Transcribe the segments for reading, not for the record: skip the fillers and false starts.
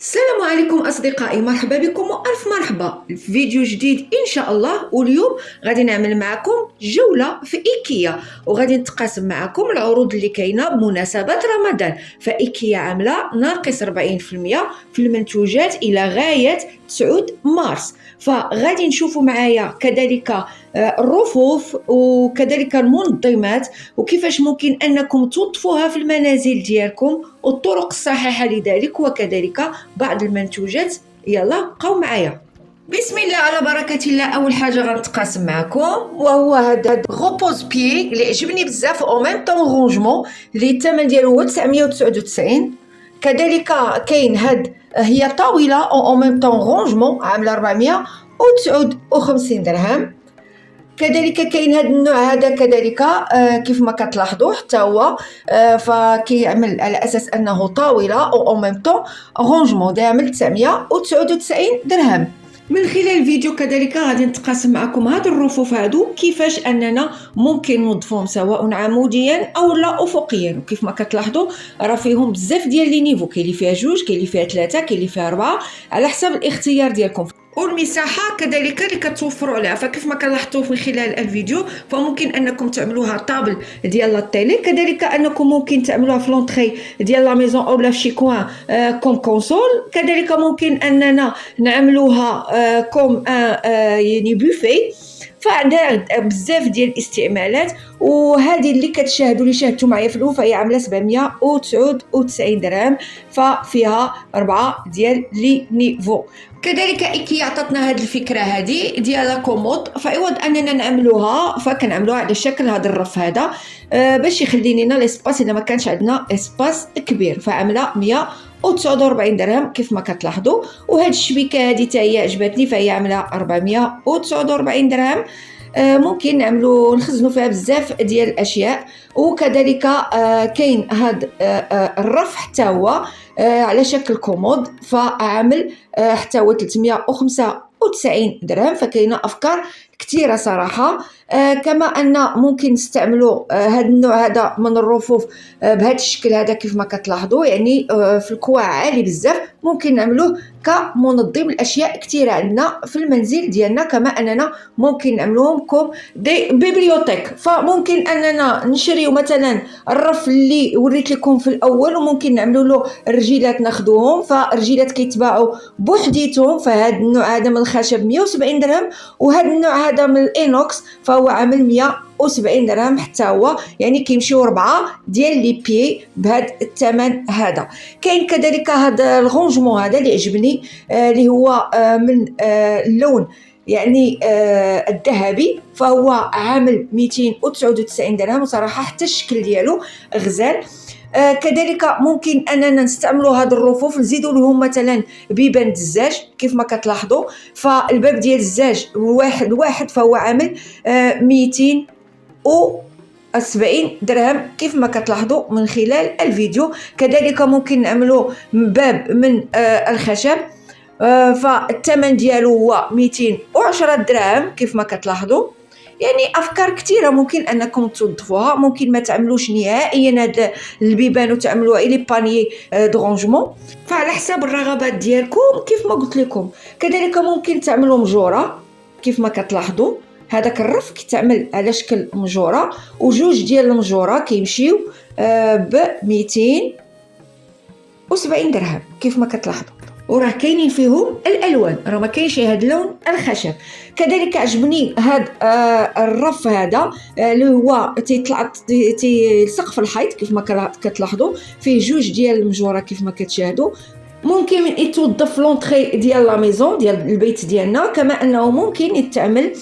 السلام عليكم أصدقائي، مرحبا بكم وألف مرحبا في فيديو جديد إن شاء الله. واليوم غادي نعمل معكم جولة في إيكيا، وغادي نتقاسم معكم العروض اللي كاينة بمناسبة رمضان. فإيكيا عاملة ناقص 40% في المنتوجات إلى غاية 9 مارس. فغادي نشوفوا معايا كذلك الرفوف وكذلك المنظمات وكيفاش ممكن أنكم توظفوها في المنازل ديالكم والطرق الصحيحة لذلك، وكذلك بعض المنتوجات. يلا بقاو معايا. بسم الله على بركة الله. أول حاجة غنتقاسم معكم وهو هذا غوبوز بي اللي عجبني بزاف، أو ميم طون رونجمون اللي الثمن ديالو هو 999. كذلك كاين هاد هي طاولة أو ميم طون رونجمون عاملة 459 درهم. كذلك كاين هذا النوع هذا كذلك كيف ما كتلاحظوا حتى هو فكيعمل على اساس انه طاوله او ميم طون رونجمون، ده عامل 999 درهم. من خلال الفيديو كذلك غادي نتقاسم معكم هاد الرفوف هادو كيفاش اننا ممكن نوظفوهم سواء عموديا او لا افقيا. وكيف ما كتلاحظوا راه فيهم بزاف ديال لي نيفو، كاين اللي فيها 2، كاين اللي فيها 3، كاين اللي فيها 4 على حسب الاختيار ديالكم. والمساحه كذلك اللي كتوفروا عليها، فكيف ما كنلاحظوا من خلال الفيديو فممكن انكم تعملوها طابل ديال لا تيلي، كذلك انكم ممكن تعملوها في لونطري ديال لا ميزون او لا في شي كوان كوم كونسول، كذلك ممكن اننا نعملوها كوم يعني بوفي. فعندها بزاف ديال الاستعمالات. وهذه اللي كتشاهدوا اللي شاهدتوا معايا في الاول فهي عامله 799 درهم، ففيها 4 ديال لي نيفو. كذلك إيكيا عطاتنا هذه الفكره هذه ديال كومود، فعوض اننا نعملوها فكنعملوها على شكل هذا الرف هذا باش يخلي لنا ليسباس اذا ما كانش عندنا اسباس كبير. فعامله 149 درهم كيف ما كتلاحظوا. وهاد الشبيكه هذه حتى هي عجبتني، فهي عامله 449 درهم. ممكن نعملوا نخزنوا فيها بزاف ديال الاشياء. وكذلك كاين هاد الرف حتى هو على شكل كومود، فعامل حتى هو 395 درهم. فكاينه افكار كثيره صراحه. كما ان ممكن نستعملوا هذا النوع هذا من الرفوف بهذا الشكل هذا كيف ما كتلاحظوا، يعني في الكواع عالي بزاف. ممكن نعملوه كمنظم الاشياء كثيره عندنا في المنزل ديالنا، كما اننا ممكن نعملوهم كوم دي بيبليوتيك. فممكن اننا نشريو مثلا الرف اللي وريت لكم في الاول، وممكن نعملوا له رجيلات ناخذوهم، فالرجيلات كيتباعوا بوحديتهم. فهذا النوع هذا من الخشب 170 درهم، وهذا النوع هذا من الانوكس فهو عامل 170 درهم حتى هو، يعني كيمشيو 4 ديال لي بي بهذا الثمن هذا. كاين كذلك هذا الرونجمون هذا اللي عجبني اللي هو من اللون يعني الذهبي، فهو عامل 299 درهم. وصراحه حتى الشكل ديالو غزال. كذلك ممكن اننا نستعملوا هذا الرفوف نزيدوا لهم مثلا بيبان الزاج كيف ما كتلاحظوا. فالباب ديال الزاج واحد فهو عامل 270 درهم كيف ما كتلاحظوا من خلال الفيديو. كذلك ممكن نعملوا باب من الخشب، فالثمن ديالو هو 210 درهم كيف ما كتلاحظوا. يعني افكار كثيره ممكن انكم توظفوها. ممكن ما تعملوش نهائيا هاد البيبان وتعملوا لي باني درونجمون، فعلى حساب الرغبات ديالكم كيف ما قلت لكم. كذلك ممكن تعملوا مجوره كيف ما كتلاحظوا. هذاك الرف كيتعمل على شكل مجوره، وجوج ديال المجوره كيمشيو ب 270 درهم كيف ما كتلاحظوا. وراه كاينين فيهم الالوان، راه ما كاينش هذا اللون الخشب. كذلك عجبني هذا الرف هذا اللي هو تيطلع تيلصق في الحيط كيف ما كتلاحظوا، فيه جوج ديال المجوره كيف ما كتشاهدوا. ممكن يتوظف لونطري ديال لا ميزون ديال البيت ديالنا، كما انه ممكن يتعمل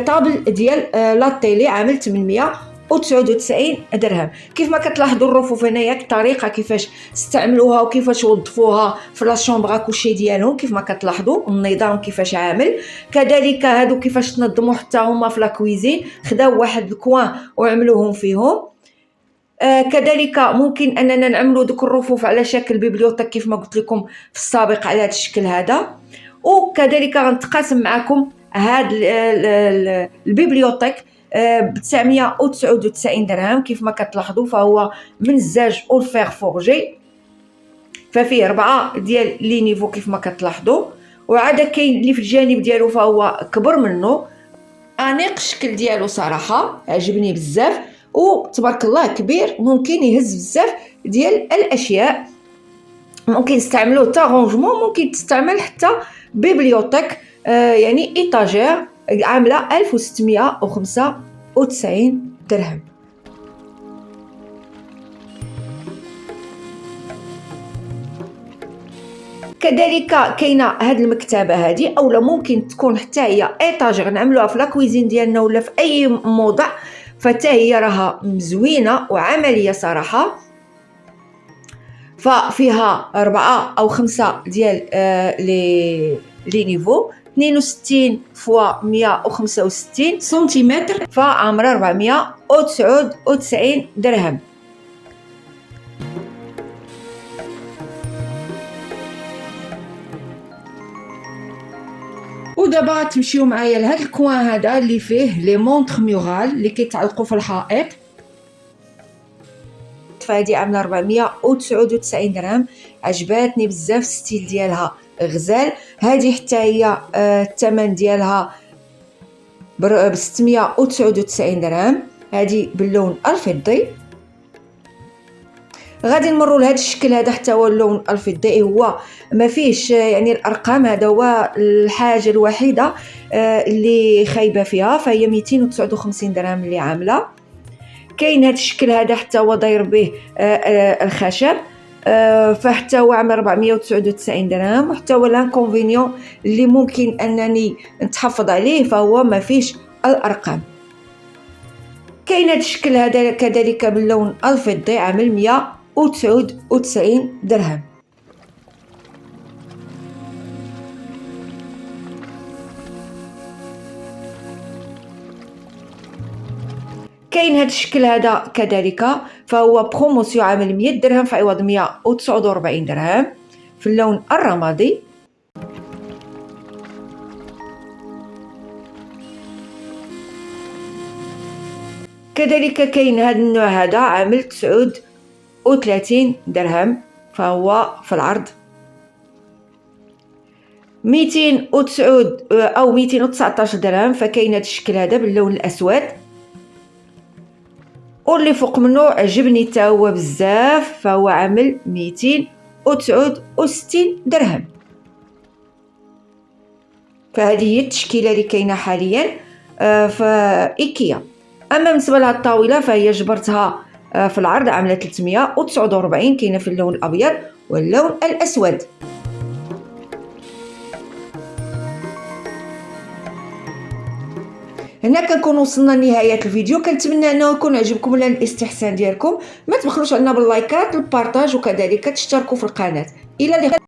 طابل ديال لا تيلي عامل 899 درهم. كيف ما كتلاحظوا الرفوف هنايا الطريقه كيفاش استعملوها وكيفاش وظفوها في لا شومبر كوشي ديالهم كيف ما كتلاحظوا النظام كيفاش عامل. كذلك هادو كيفاش تنظموا حتى هما في لا كويزين، خداو واحد الكوان وعملوهم فيهم. كذلك ممكن اننا نعملوا دوك الرفوف على شكل بيبليوتيك كيف ما قلت لكم في السابق على هذا الشكل هذا. وكذلك غنتقاسم معكم هذا البيبليوتيك ب 999 درهم كيف ما كتلاحظوا، فهو من الزاج والفيغ فورجي. ففيه 4 ديال لي نيفو كيف ما كتلاحظوا، وعاد كاين اللي في الجانب ديالو فهو كبر منه، انيق الشكل ديالو صراحه عجبني بزاف، وتبارك الله كبير، ممكن يهز بزاف ديال الاشياء، ممكن تستعملوه تا رونجمون، ممكن تستعمل حتى بيبليوتيك، يعني ايطاجير، عامله 1695 درهم. كذلك كاينه هاد المكتبه هادي، اولا ممكن تكون حتى هي ايطاجير نعملوها في لاكويزين ديالنا ولا في اي موضع، فتا هي راها مزوينه وعمليه صراحه. ففيها 4 أو 5 ديال لي نيفو، 62 فوا 165 سنتيمتر، فعامره 499 درهم. ودابا تمشيو معايا لهاد الكوان هذا اللي فيه لي مونطر مورال اللي كيتعلقوا في الحائط، فهادي عامله 499 درهم. عجباتني بزاف الستيل ديالها غزال. هذه حتى هي الثمن ديالها ب 699 درهم. هذه باللون الفضي. غادي نمروا لهذا الشكل هذا حتى هو اللون الفضي، هو ما فيهش يعني الارقام، هذا هو الحاجه الوحيده اللي خايبه فيها، فهي 259 درهم اللي عامله. كاين هذا الشكل هذا حتى هو داير به الخشب، فحتى هو عامل 499 درهم. وحتى هو لانكونفينيون اللي ممكن انني نتحفظ عليه فهو ما فيش الارقام. كاين هذا الشكل هذا كذلك باللون الفضي عامل 199 درهم. كاين هذا الشكل هذا كذلك فهو بروموسيون عامل 100 درهم في عوض 149 درهم في اللون الرمادي. كذلك كاين هذا النوع هذا عامل 39 درهم فهو في العرض. 209 أو 219 درهم فكاين هذا الشكل هذا باللون الأسود، واللي فوق منه عجبني حتى هو بزاف فهو عامل 269 درهم. فهذه هي التشكيله اللي كاينه حاليا في ايكيا. اما بالنسبه لها الطاوله فهي جبرتها في العرض عامله 349، كاينه في اللون الابيض واللون الاسود. هنا كنكون وصلنا لنهايه الفيديو. كنتمنى انه يكون عجبكم ولا الاستحسان ديالكم. ما تبخلوش علينا باللايكات، البارطاج، وكذلك تشتركوا في القناه. الى اللقاء.